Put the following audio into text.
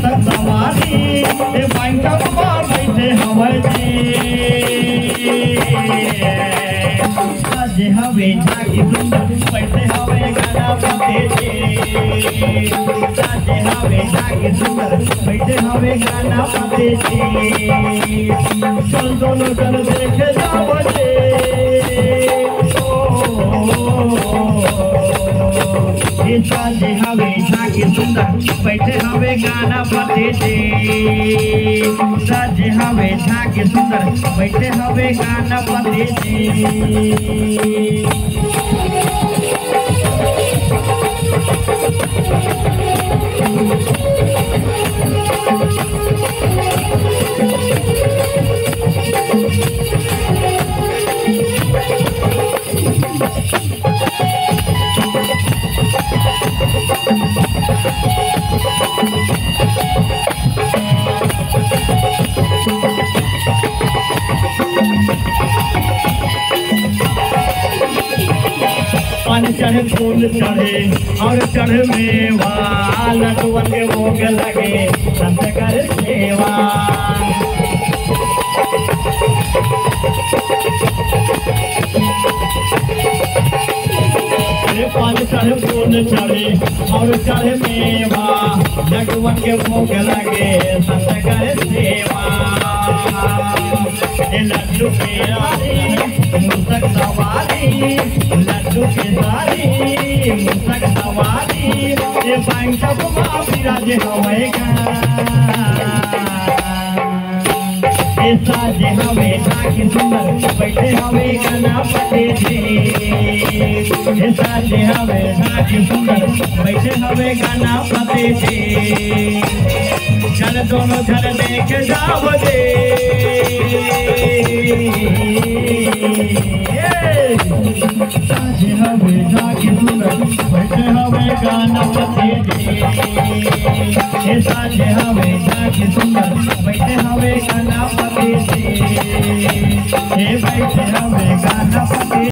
मुसक सवारी ए बैंका पर बैठे हवे जी साजे हवे झाकी सुंदर बैठे हवे गाना बते जी साजे हवे झाकी सुंदर बैठे हवे गाना बते जी चल दोनों जन देखे जाओ जी साजे हवे झाकी सुंदर बैठे हवे गाना बते जी साजे हवे झाकी सुंदर बैठे हवे गाना बते जी पान चढ़े फूल चढ़े और चढ़े मेवा लडुअन के भोग लगे संत कर सेवा पान चढ़े फूल चढ़े और चढ़े मेवा लडुअन के भोग लगे संत कर सेवा लड्डू के मुसक सवारी लड्डू के सारी मुसक सवारी ये बैंका पर विराजे हवेगा ये साजे हवे झाकी सुंदर बैठे हवे गाना बते जी ये साजे हवे झाकी सुंदर बैठे हवे गाना बते जी चल दोनों घर देख जाओ दे साजे हवे झाकी सुंदर बैठे हवे गाना बते जी ये साजे